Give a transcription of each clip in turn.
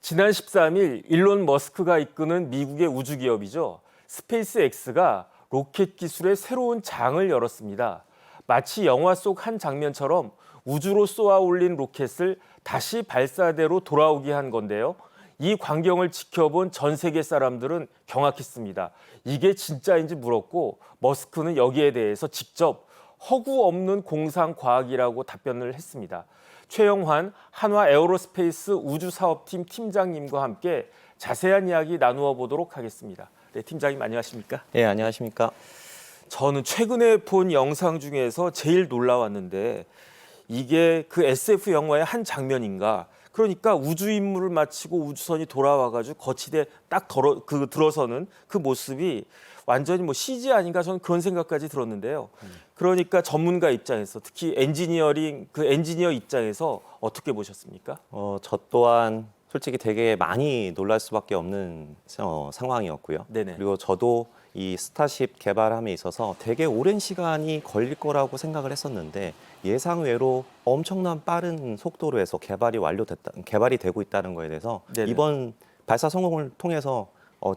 지난 13일 일론 머스크가 이끄는 미국의 우주기업이죠. 스페이스X가 로켓 기술의 새로운 장을 열었습니다. 마치 영화 속 한 장면처럼 우주로 쏘아 올린 로켓을 다시 발사대로 돌아오게 한 건데요. 이 광경을 지켜본 전 세계 사람들은 경악했습니다. 이게 진짜인지 물었고 머스크는 여기에 대해서 직접 허구 없는 공상 과학이라고 답변을 했습니다. 최영환 한화 에어로스페이스 우주사업팀 팀장님과 함께 자세한 이야기 나누어 보도록 하겠습니다. 네, 팀장님 안녕하십니까? 네, 안녕하십니까? 저는 최근에 본 영상 중에서 제일 놀라웠는데 이게 그 SF 영화의 한 장면인가? 그러니까 우주 임무를 마치고 우주선이 돌아와가지고 거치대 딱 들어서는 그 모습이 완전히 뭐 CG 아닌가 저는 그런 생각까지 들었는데요. 그러니까 전문가 입장에서 특히 엔지니어 입장에서 어떻게 보셨습니까? 저 또한 솔직히 되게 많이 놀랄 수밖에 없는 상황이었고요. 네네. 그리고 저도 이 스타쉽 개발함에 있어서 되게 오랜 시간이 걸릴 거라고 생각을 했었는데 예상외로 엄청난 빠른 속도로 해서 개발이 되고 있다는 거에 대해서 네네. 이번 발사 성공을 통해서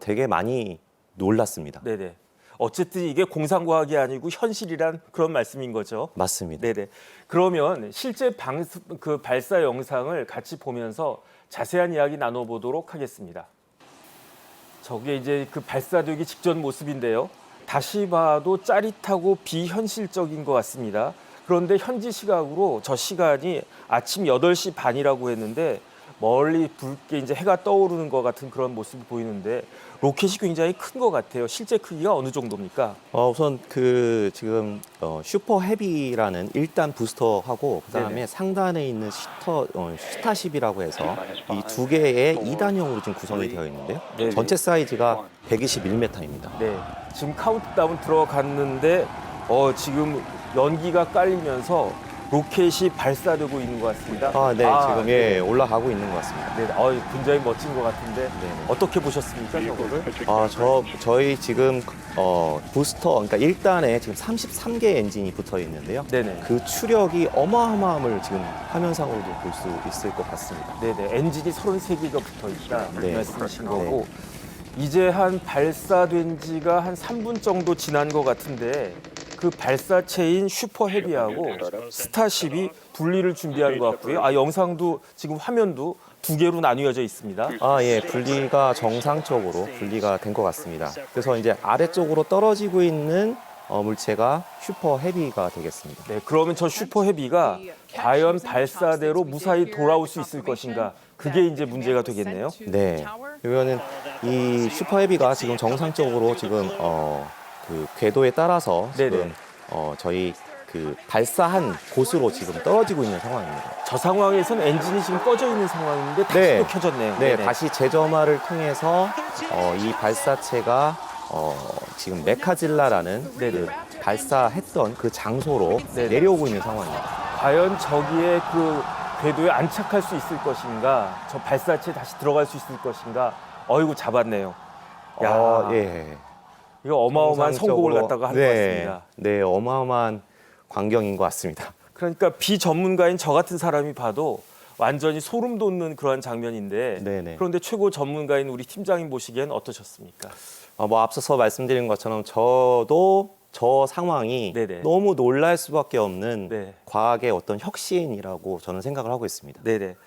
되게 많이 놀랐습니다. 네네. 어쨌든 이게 공상과학이 아니고 현실이란 그런 말씀인 거죠. 맞습니다. 네네. 그러면 실제 그 발사 영상을 같이 보면서 자세한 이야기 나눠보도록 하겠습니다. 저게 이제 그 발사되기 직전 모습인데요. 다시 봐도 짜릿하고 비현실적인 것 같습니다. 그런데 현지 시각으로 저 시간이 아침 8시 반이라고 했는데 멀리 붉게 이제 해가 떠오르는 것 같은 그런 모습이 보이는데 로켓이 굉장히 큰 것 같아요. 실제 크기가 어느 정도입니까? 우선 지금 슈퍼 헤비라는 1단 부스터하고 그다음에 네네. 상단에 있는 스타쉽이라고 해서 이 두 개의 2단형으로 지금 구성이 되어 있는데요. 네네. 전체 사이즈가 121m입니다. 네. 지금 카운트다운 들어갔는데 지금 연기가 깔리면서 로켓이 발사되고 있는 것 같습니다. 네, 지금 올라가고 있는 것 같습니다. 네, 굉장히 멋진 것 같은데 네네. 어떻게 보셨습니까, 저거를? 저희 지금 부스터, 그러니까 1단에 지금 33개 엔진이 붙어 있는데요. 네네. 그 추력이 어마어마함을 지금 화면상으로도 볼 수 있을 것 같습니다. 네네. 엔진이 33개가 붙어 있다 네. 말씀하신 거고 이제 한 발사된 지가 한 3분 정도 지난 것 같은데 그 발사체인 슈퍼 헤비하고 스타쉽이 분리를 준비한 것 같고요. 영상도 지금 화면도 두 개로 나뉘어져 있습니다. 분리가 정상적으로 분리가 된 것 같습니다. 그래서 이제 아래쪽으로 떨어지고 있는 물체가 슈퍼 헤비가 되겠습니다. 네, 그러면 저 슈퍼 헤비가 과연 발사대로 무사히 돌아올 수 있을 것인가? 그게 이제 문제가 되겠네요. 네, 그러면은 이 슈퍼 헤비가 지금 정상적으로 지금 그 궤도에 따라서 지금 네네. 저희 그 발사한 곳으로 지금 떨어지고 있는 상황입니다. 저 상황에서는 엔진이 지금 꺼져 있는 상황인데 다시 네. 또 켜졌네요. 네, 네네. 다시 재점화를 통해서 이 발사체가 지금 메카질라라는 네네. 그 발사했던 그 장소로 네네. 내려오고 있는 상황입니다. 과연 저기에 그 궤도에 안착할 수 있을 것인가? 저 발사체에 다시 들어갈 수 있을 것인가? 어이구 잡았네요. 야, 예. 이거 어마어마한 성공을 갖다가 한 것 같습니다. 네, 어마어마한 광경인 것 같습니다. 그러니까 비전문가인 저 같은 사람이 봐도 완전히 소름 돋는 그러한 장면인데 네네. 그런데 최고 전문가인 우리 팀장님 보시기엔 어떠셨습니까? 앞서서 말씀드린 것처럼 저도 저 상황이 네네. 너무 놀랄 수밖에 없는 네. 과학의 어떤 혁신이라고 저는 생각을 하고 있습니다. 네네.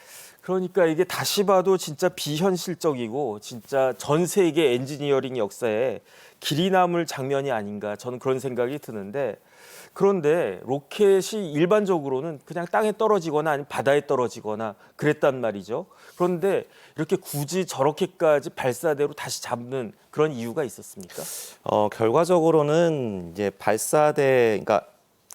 그러니까 이게 다시 봐도 진짜 비현실적이고 진짜 전 세계 엔지니어링 역사에 길이 남을 장면이 아닌가 저는 그런 생각이 드는데 그런데 로켓이 일반적으로는 그냥 땅에 떨어지거나 아니면 바다에 떨어지거나 그랬단 말이죠. 그런데 이렇게 굳이 저렇게까지 발사대로 다시 잡는 그런 이유가 있었습니까? 결과적으로는 이제 그러니까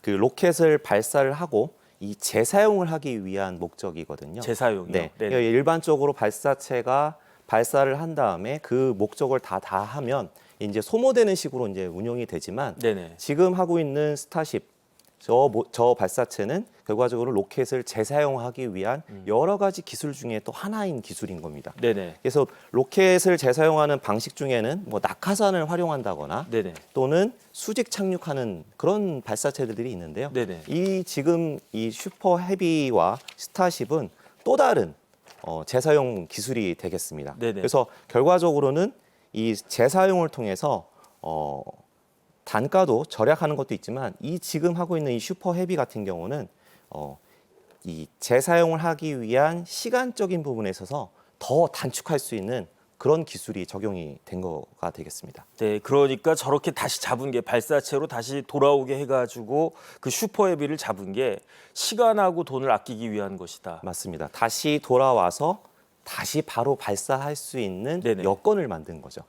그 로켓을 발사를 하고 이 재사용을 하기 위한 목적이거든요. 재사용이요? 네. 네네. 그러니까 일반적으로 발사체가 발사를 한 다음에 그 목적을 다 하면 이제 소모되는 식으로 이제 운용이 되지만 네네. 지금 하고 있는 스타쉽 저 발사체는 결과적으로 로켓을 재사용하기 위한 여러 가지 기술 중에 또 하나인 기술인 겁니다. 네네. 그래서 로켓을 재사용하는 방식 중에는 뭐 낙하산을 활용한다거나 네네. 또는 수직 착륙하는 그런 발사체들이 있는데요. 네네. 지금 이 슈퍼 헤비와 스타쉽은 또 다른 재사용 기술이 되겠습니다. 네네. 그래서 결과적으로는 이 재사용을 통해서 단가도 절약하는 것도 있지만 이 지금 하고 있는 이 슈퍼 헤비 같은 경우는 이 재사용을 하기 위한 시간적인 부분에 있어서 더 단축할 수 있는 그런 기술이 적용이 된 거가 되겠습니다. 네, 그러니까 저렇게 다시 잡은 게 발사체로 다시 돌아오게 해가지고 그 슈퍼헤비를 잡은 게 시간하고 돈을 아끼기 위한 것이다. 맞습니다. 다시 돌아와서 다시 바로 발사할 수 있는 네네. 여건을 만든 거죠.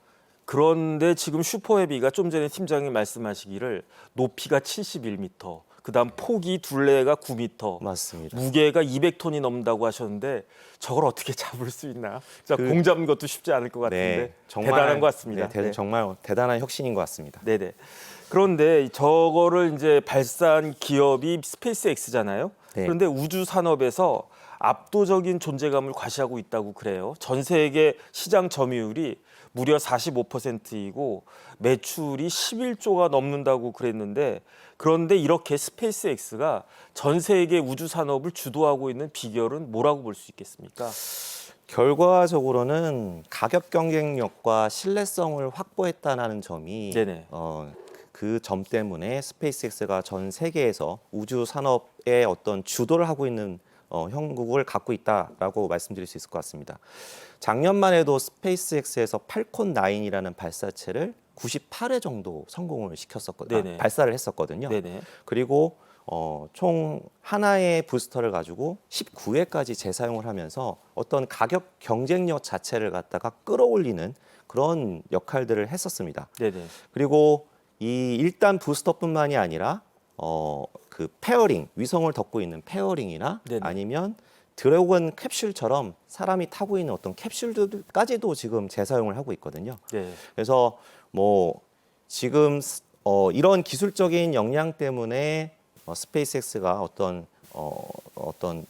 그런데 지금 슈퍼헤비가 좀 전에 팀장님 말씀하시기를 높이가 71m, 그다음 폭이 둘레가 9m, 맞습니다. 무게가 200톤이 넘는다고 하셨는데 저걸 어떻게 잡을 수 있나? 자, 그- 공 잡는 것도 쉽지 않을 것 같은데 대단한 것 같습니다. 네. 정말 대단한 혁신인 것 같습니다. 네네. 그런데 저거를 이제 발사한 기업이 스페이스X잖아요. 네. 그런데 우주 산업에서 압도적인 존재감을 과시하고 있다고 그래요. 전 세계 시장 점유율이 무려 45%이고 매출이 11조가 넘는다고 그랬는데 그런데 이렇게 스페이스X가 전 세계 우주 산업을 주도하고 있는 비결은 뭐라고 볼 수 있겠습니까? 결과적으로는 가격 경쟁력과 신뢰성을 확보했다는 점이 네네. 그 점 때문에 스페이스X가 전 세계에서 우주 산업의 어떤 주도를 하고 있는 형국을 갖고 있다라고 말씀드릴 수 있을 것 같습니다. 작년만 해도 스페이스X에서 팔콘 9이라는 발사체를 98회 정도 성공을 네네. 발사를 했었거든요. 네네. 그리고 총 하나의 부스터를 가지고 19회까지 재사용을 하면서 어떤 가격 경쟁력 자체를 갖다가 끌어올리는 그런 역할들을 했었습니다. 네네. 그리고 이 1단 부스터뿐만이 아니라 그 페어링, 위성을 덮고 있는 페어링이나 네네. 아니면 드래곤 캡슐처럼 사람이 타고 있는 어떤 캡슐들까지도 지금 재사용을 하고 있거든요. 네. 그래서 뭐 지금 이런 기술적인 역량 때문에 스페이스X가 어떤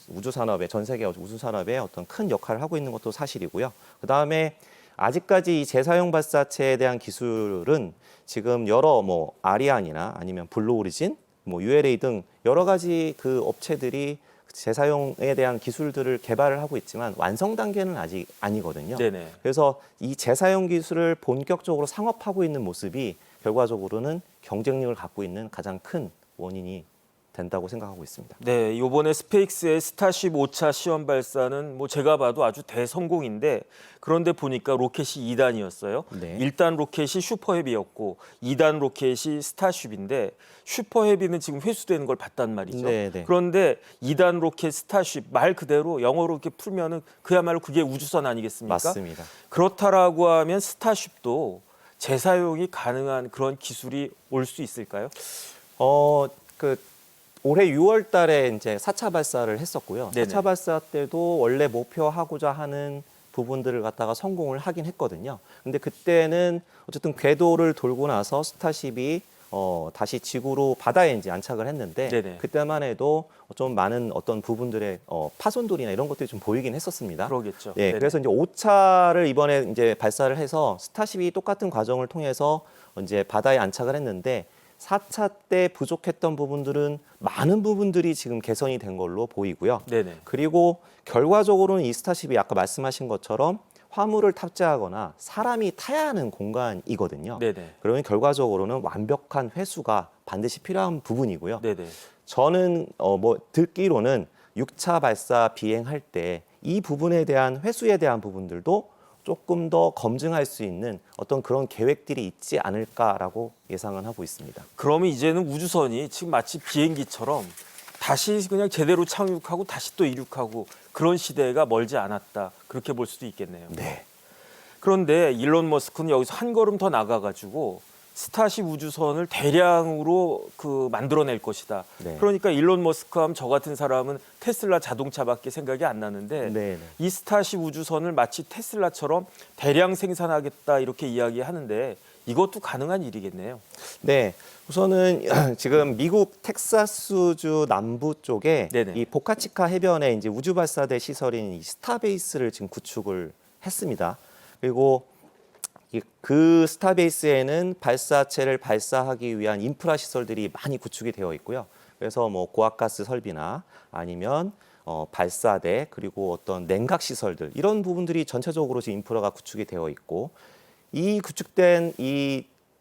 우주 산업의 전 세계 우주 산업에 어떤 큰 역할을 하고 있는 것도 사실이고요. 그 다음에 아직까지 이 재사용 발사체에 대한 기술은 지금 여러 뭐 아리안이나 아니면 블루 오리진, 뭐 ULA 등 여러 가지 그 업체들이 재사용에 대한 기술들을 개발을 하고 있지만 완성 단계는 아직 아니거든요. 네네. 그래서 이 재사용 기술을 본격적으로 상업하고 있는 모습이 결과적으로는 경쟁력을 갖고 있는 가장 큰 원인이 된다고 생각하고 있습니다. 네, 이번에 스페이스의 스타쉽 5차 시험 발사는 뭐 제가 봐도 아주 대성공인데 그런데 보니까 로켓이 2단이었어요. 네. 1단 로켓이 슈퍼헤비였고 2단 로켓이 스타쉽인데 슈퍼헤비는 지금 회수되는 걸 봤단 말이죠. 네. 그런데 2단 로켓 스타쉽 말 그대로 영어로 이렇게 풀면은 그야말로 그게 우주선 아니겠습니까? 맞습니다. 그렇다라고 하면 스타쉽도 재사용이 가능한 그런 기술이 올 수 있을까요? 올해 6월 달에 이제 4차 발사를 했었고요. 네네. 4차 발사 때도 원래 목표하고자 하는 부분들을 갖다가 성공을 하긴 했거든요. 근데 그때는 어쨌든 궤도를 돌고 나서 스타쉽이 다시 지구로 바다에 이제 안착을 했는데 네네. 그때만 해도 좀 많은 어떤 부분들의 파손돌이나 이런 것들이 좀 보이긴 했었습니다. 그러겠죠. 예, 네네. 그래서 이제 5차를 이번에 이제 발사를 해서 스타쉽이 똑같은 과정을 통해서 이제 바다에 안착을 했는데 4차 때 부족했던 부분들은 많은 부분들이 지금 개선이 된 걸로 보이고요. 네네. 그리고 결과적으로는 이 스타쉽이 아까 말씀하신 것처럼 화물을 탑재하거나 사람이 타야 하는 공간이거든요. 네네. 그러면 결과적으로는 완벽한 회수가 반드시 필요한 부분이고요. 네네. 저는 뭐 듣기로는 6차 발사 비행할 때 이 부분에 대한 회수에 대한 부분들도 조금 더 검증할 수 있는 어떤 그런 계획들이 있지 않을까라고 예상은 하고 있습니다. 그러면 이제는 우주선이 지금 마치 비행기처럼 다시 그냥 제대로 착륙하고 다시 또 이륙하고 그런 시대가 멀지 않았다. 그렇게 볼 수도 있겠네요. 네. 그런데 일론 머스크는 여기서 한 걸음 더 나가가지고 스타쉽 우주선을 대량으로 만들어낼 것이다. 네. 그러니까 일론 머스크 하면 저 같은 사람은 테슬라 자동차밖에 생각이 안 나는데 네. 이 스타쉽 우주선을 마치 테슬라처럼 대량 생산하겠다 이렇게 이야기하는데 이것도 가능한 일이겠네요. 네. 우선은 지금 미국 텍사스주 남부 쪽에 네네. 이 보카치카 해변에 이제 우주 발사대 시설인 이 스타베이스를 지금 구축을 했습니다. 그리고 그 스타베이스에는 발사체를 발사하기 위한 인프라 시설들이 많이 구축이 되어 있고요. 그래서 뭐 고압가스 설비나 아니면 발사대 그리고 어떤 냉각 시설들 이런 부분들이 전체적으로 지금 인프라가 구축이 되어 있고 이 구축된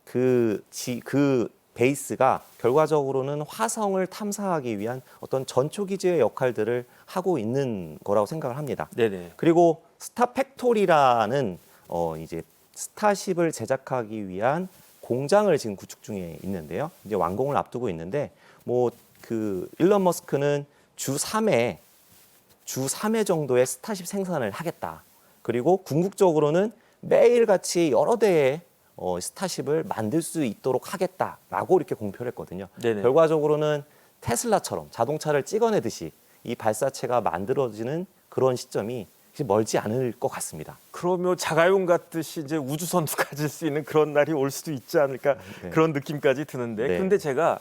그 베이스가 결과적으로는 화성을 탐사하기 위한 어떤 전초 기지의 역할들을 하고 있는 거라고 생각을 합니다. 네네. 그리고 스타 팩토리라는 이제 스타쉽을 제작하기 위한 공장을 지금 구축 중에 있는데요. 이제 완공을 앞두고 있는데 뭐 그 일론 머스크는 주 3회 정도의 스타쉽 생산을 하겠다. 그리고 궁극적으로는 매일같이 여러 대의 스타쉽을 만들 수 있도록 하겠다라고 이렇게 공표를 했거든요. 네네. 결과적으로는 테슬라처럼 자동차를 찍어내듯이 이 발사체가 만들어지는 그런 시점이 멀지 않을 것 같습니다. 그러면 자가용 같듯이 이제 우주선도 가질 수 있는 그런 날이 올 수도 있지 않을까 네. 그런 느낌까지 드는데 네. 근데 제가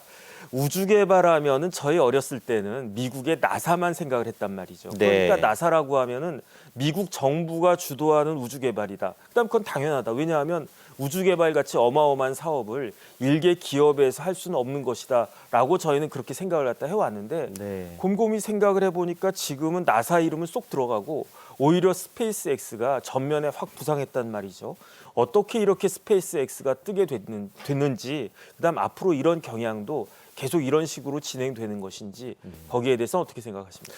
우주 개발하면은 저희 어렸을 때는 미국의 나사만 생각을 했단 말이죠. 네. 그러니까 나사라고 하면은 미국 정부가 주도하는 우주 개발이다. 그다음 그건 당연하다. 왜냐하면 우주 개발 같이 어마어마한 사업을 일개 기업에서 할 수는 없는 것이다라고 저희는 그렇게 생각을 갖다 해왔는데 네. 곰곰이 생각을 해보니까 지금은 나사 이름은 쏙 들어가고 오히려 스페이스 X가 전면에 확 부상했단 말이죠. 어떻게 이렇게 스페이스 X가 뜨게 됐는지 그다음 앞으로 이런 경향도 계속 이런 식으로 진행되는 것인지 거기에 대해서 어떻게 생각하십니까?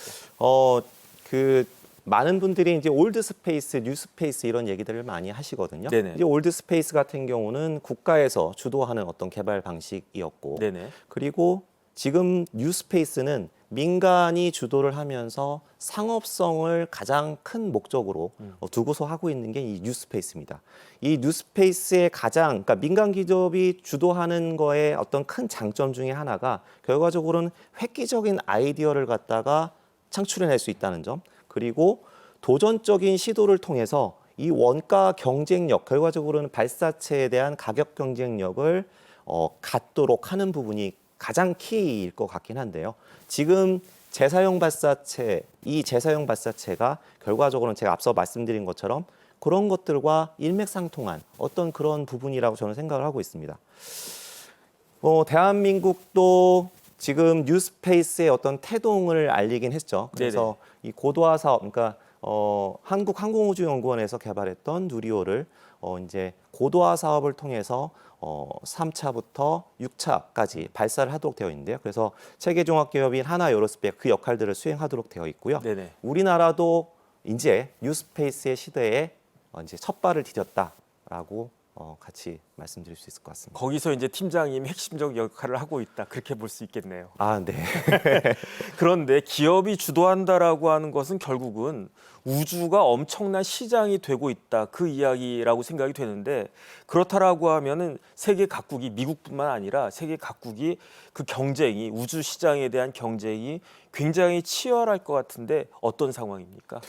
그 많은 분들이 이제 올드 스페이스, 뉴 스페이스 이런 얘기들을 많이 하시거든요. 네네. 이제 올드 스페이스 같은 경우는 국가에서 주도하는 어떤 개발 방식이었고, 네네. 그리고 지금 뉴 스페이스는 민간이 주도를 하면서 상업성을 가장 큰 목적으로 두고서 하고 있는 게 이 뉴 스페이스입니다. 이 뉴 스페이스의 그러니까 민간 기업이 주도하는 거에 어떤 큰 장점 중에 하나가 결과적으로는 획기적인 아이디어를 갖다가 창출해낼 수 있다는 점, 그리고 도전적인 시도를 통해서 이 원가 경쟁력, 결과적으로는 발사체에 대한 가격 경쟁력을 갖도록 하는 부분이 가장 키일 것 같긴 한데요. 지금 재사용 발사체가 결과적으로는 제가 앞서 말씀드린 것처럼 그런 것들과 일맥상통한 어떤 그런 부분이라고 저는 생각을 하고 있습니다. 대한민국도 지금 뉴스페이스의 어떤 태동을 알리긴 했죠. 그래서 이 고도화 사업, 그러니까 한국항공우주연구원에서 개발했던 누리호를 이제 고도화 사업을 통해서 3차부터 6차까지 발사를 하도록 되어 있는데요. 그래서 체계종합기업인 하나에어로스페이스 그 역할들을 수행하도록 되어 있고요. 네네. 우리나라도 이제 뉴스페이스의 시대에 이제 첫 발을 디뎠다라고 같이 말씀드릴 수 있을 것 같습니다. 거기서 이제 팀장님이 핵심적 역할을 하고 있다. 그렇게 볼 수 있겠네요. 아, 네. 그런데 기업이 주도한다라고 하는 것은 결국은 우주가 엄청난 시장이 되고 있다. 그 이야기라고 생각이 되는데 그렇다라고 하면은 세계 각국이 미국뿐만 아니라 세계 각국이 그 경쟁이 우주 시장에 대한 경쟁이 굉장히 치열할 것 같은데 어떤 상황입니까?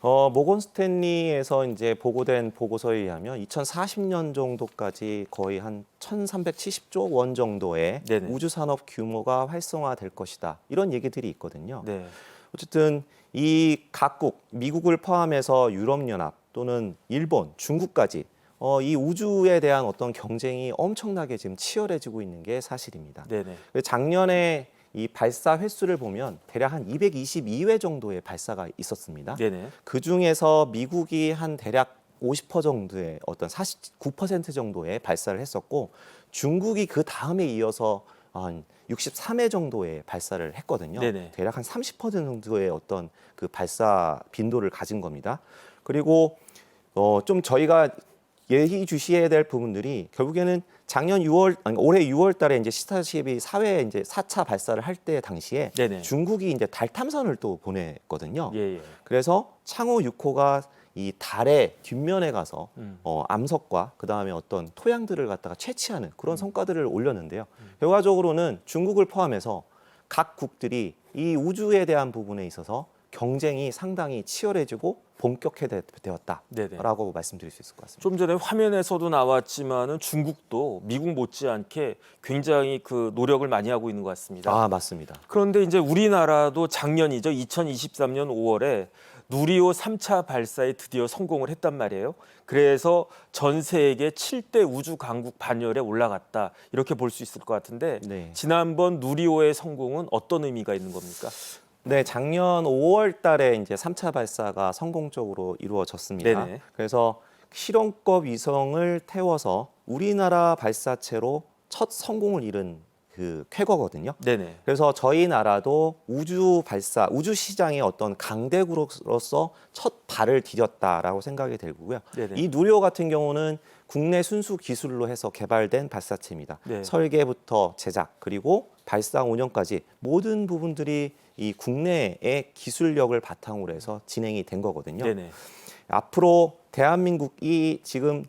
모건 스탠리에서 이제 보고된 보고서에 의하면 2040년 정도까지 거의 한 1,370조 원 정도의 네네. 우주 산업 규모가 활성화될 것이다. 이런 얘기들이 있거든요. 네. 어쨌든 이 각국, 미국을 포함해서 유럽연합 또는 일본, 중국까지 이 우주에 대한 어떤 경쟁이 엄청나게 지금 치열해지고 있는 게 사실입니다. 네네. 작년에 이 발사 횟수를 보면 대략 한 222회 정도의 발사가 있었습니다. 네네. 그 중에서 미국이 한 대략 50% 정도의 어떤 49% 정도의 발사를 했었고 중국이 그 다음에 이어서 한 63회 정도의 발사를 했거든요. 네네. 대략 한 30% 정도의 어떤 그 발사 빈도를 가진 겁니다. 그리고 좀 저희가 예의주시해야 될 부분들이 결국에는 올해 6월 달에 이제 스타쉽이 4차 발사를 할 때 당시에 네네. 중국이 이제 달 탐선을 또 보냈거든요. 예. 그래서 창호 6호가 이 달의 뒷면에 가서 음. 암석과 그다음에 어떤 토양들을 갖다가 채취하는 그런 성과들을 올렸는데요. 결과적으로는 중국을 포함해서 각 국들이 이 우주에 대한 부분에 있어서 경쟁이 상당히 치열해지고 본격화되었다라고 네네. 말씀드릴 수 있을 것 같습니다. 좀 전에 화면에서도 나왔지만은 중국도 미국 못지않게 굉장히 그 노력을 많이 하고 있는 것 같습니다. 아, 맞습니다. 그런데 이제 우리나라도 작년이죠. 2023년 5월에 누리호 3차 발사에 드디어 성공을 했단 말이에요. 그래서 전 세계 7대 우주 강국 반열에 올라갔다. 이렇게 볼 수 있을 것 같은데 네. 지난번 누리호의 성공은 어떤 의미가 있는 겁니까? 네, 작년 5월 달에 이제 3차 발사가 성공적으로 이루어졌습니다. 네네. 그래서 실험급 위성을 태워서 우리나라 발사체로 첫 성공을 이룬 그 쾌거거든요. 네네. 그래서 저희 나라도 우주 발사, 우주 시장의 어떤 강대국으로서 첫 발을 디뎠다라고 생각이 들고요. 네네. 이 누리호 같은 경우는 국내 순수 기술로 해서 개발된 발사체입니다. 네. 설계부터 제작 그리고 발사 운영까지 모든 부분들이 이 국내의 기술력을 바탕으로 해서 진행이 된 거거든요. 네네. 앞으로 대한민국이 지금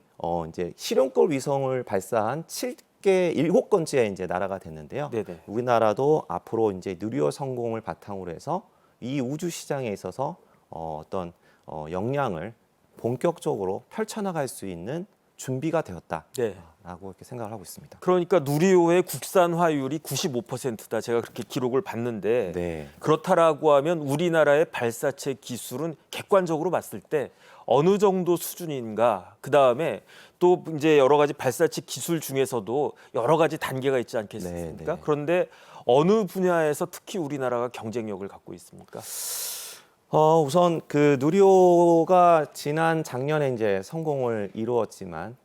이제 실용급 위성을 발사한 7번째 이제 나라가 됐는데요. 네네. 우리나라도 앞으로 이제 누리호 성공을 바탕으로 해서 이 우주 시장에 있어서 어떤 역량을 본격적으로 펼쳐나갈 수 있는 준비가 되었다라고 네. 이렇게 생각을 하고 있습니다. 그러니까 누리호의 국산화율이 95%다. 제가 그렇게 기록을 봤는데 네. 그렇다라고 하면 우리나라의 발사체 기술은 객관적으로 봤을 때 어느 정도 수준인가? 그 다음에 또 이제 여러 가지 발사체 기술 중에서도 여러 가지 단계가 있지 않겠습니까? 네, 네. 그런데 어느 분야에서 특히 우리나라가 경쟁력을 갖고 있습니까? 우선 그 누리호가 지난 작년에 이제 성공을 이루었지만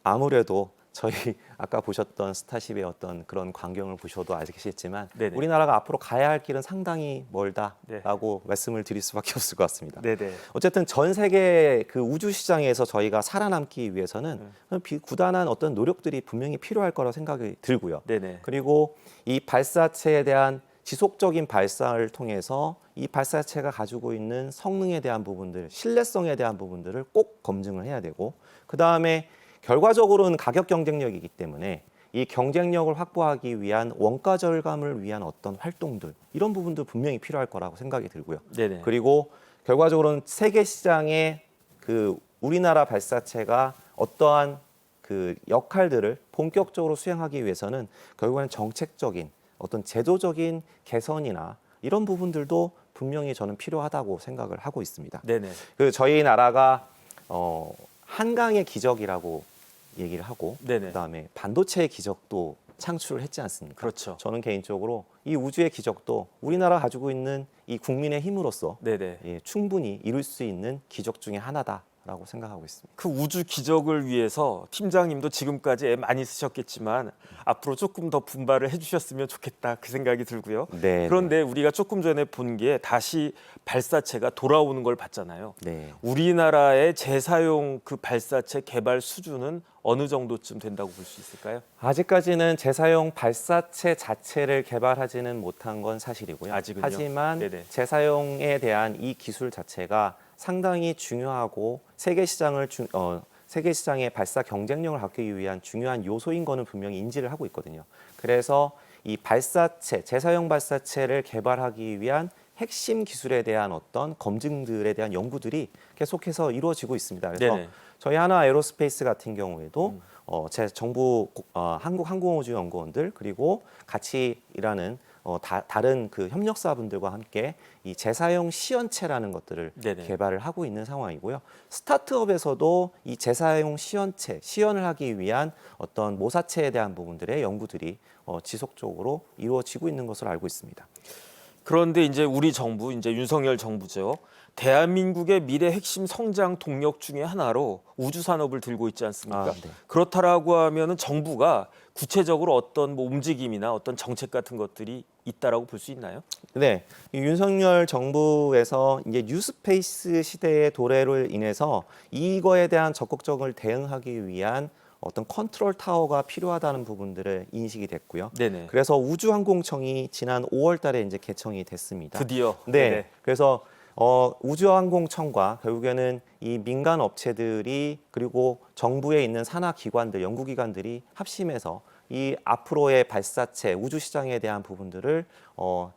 아무래도 저희 아까 보셨던 스타쉽의 어떤 그런 광경을 보셔도 아시겠지만 네네. 우리나라가 앞으로 가야 할 길은 상당히 멀다라고 네. 말씀을 드릴 수밖에 없을 것 같습니다. 네네. 어쨌든 전 세계 그 우주 시장에서 저희가 살아남기 위해서는 부단한 어떤 노력들이 분명히 필요할 거라고 생각이 들고요. 네네. 그리고 이 발사체에 대한 지속적인 발사를 통해서 이 발사체가 가지고 있는 성능에 대한 부분들, 신뢰성에 대한 부분들을 꼭 검증을 해야 되고 그 다음에 결과적으로는 가격 경쟁력이기 때문에 이 경쟁력을 확보하기 위한 원가 절감을 위한 어떤 활동들 이런 부분도 분명히 필요할 거라고 생각이 들고요. 네네. 그리고 결과적으로는 세계 시장에 그 우리나라 발사체가 어떠한 그 역할들을 본격적으로 수행하기 위해서는 결국에는 정책적인 어떤 제도적인 개선이나 이런 부분들도 분명히 저는 필요하다고 생각을 하고 있습니다. 네네. 그 저희 나라가 한강의 기적이라고 얘기를 하고 네네. 그다음에 반도체의 기적도 창출을 했지 않습니까? 그렇죠. 저는 개인적으로 이 우주의 기적도 우리나라 가지고 있는 이 국민의 힘으로써 네네. 충분히 이룰 수 있는 기적 중에 하나다라고 생각하고 있습니다. 그 우주 기적을 위해서 팀장님도 지금까지 애 많이 쓰셨겠지만 앞으로 조금 더 분발을 해주셨으면 좋겠다 그 생각이 들고요. 네. 그런데 우리가 조금 전에 본 게 다시 발사체가 돌아오는 걸 봤잖아요. 네. 우리나라의 재사용 그 발사체 개발 수준은 어느 정도쯤 된다고 볼 수 있을까요? 아직까지는 재사용 발사체 자체를 개발하지는 못한 건 사실이고요. 아직은요? 하지만 네네. 재사용에 대한 이 기술 자체가 상당히 중요하고 세계 시장의 발사 경쟁력을 갖기 위한 중요한 요소인 거는 분명히 인지를 하고 있거든요. 그래서 이 발사체, 재사용 발사체를 개발하기 위한 핵심 기술에 대한 어떤 검증들에 대한 연구들이 계속해서 이루어지고 있습니다. 그래서 네네. 저희 하나 에어로스페이스 같은 경우에도 제 정부 한국항공우주연구원들 그리고 같이 일하는 다른 그 협력사분들과 함께 이 재사용 시연체라는 것들을 네네. 개발을 하고 있는 상황이고요. 스타트업에서도 이 재사용 시연체, 시연을 하기 위한 어떤 모사체에 대한 부분들의 연구들이 지속적으로 이루어지고 있는 것으로 알고 있습니다. 그런데 이제 우리 정부, 이제 윤석열 정부죠. 대한민국의 미래 핵심 성장 동력 중에 하나로 우주 산업을 들고 있지 않습니까? 네. 그렇다라고 하면은 정부가 구체적으로 어떤 뭐 움직임이나 어떤 정책 같은 것들이 있다라고 볼 수 있나요? 네, 이 윤석열 정부에서 이제 뉴스페이스 시대의 도래로 인해서 이거에 대한 적극적으로 대응하기 위한 어떤 컨트롤 타워가 필요하다는 부분들을 인식이 됐고요. 네네. 그래서 우주항공청이 지난 5월달에 이제 개청이 됐습니다. 드디어. 네, 네네. 그래서 우주항공청과 결국에는 이 민간 업체들이 그리고 정부에 있는 산하 기관들, 연구기관들이 합심해서 이 앞으로의 발사체, 우주 시장에 대한 부분들을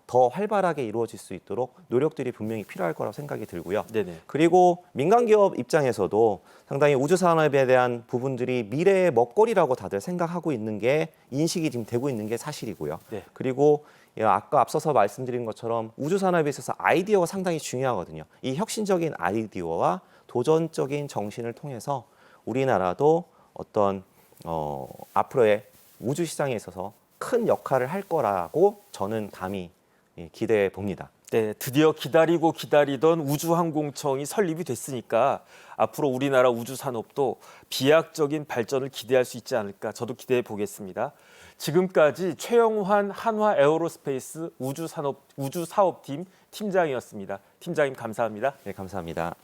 더 활발하게 이루어질 수 있도록 노력들이 분명히 필요할 거라고 생각이 들고요. 네네. 그리고 민간 기업 입장에서도 상당히 우주 산업에 대한 부분들이 미래의 먹거리라고 다들 생각하고 있는 게 인식이 지금 되고 있는 게 사실이고요. 네. 그리고 아까 앞서서 말씀드린 것처럼 우주 산업에 있어서 아이디어가 상당히 중요하거든요. 이 혁신적인 아이디어와 도전적인 정신을 통해서 우리나라도 어떤 앞으로의 우주 시장에 있어서 큰 역할을 할 거라고 저는 감히 기대해 봅니다. 네, 드디어 기다리고 기다리던 우주항공청이 설립이 됐으니까 앞으로 우리나라 우주 산업도 비약적인 발전을 기대할 수 있지 않을까 저도 기대해 보겠습니다. 지금까지 최영환 한화 에어로스페이스 우주사업팀 팀장이었습니다. 팀장님 감사합니다. 네, 감사합니다.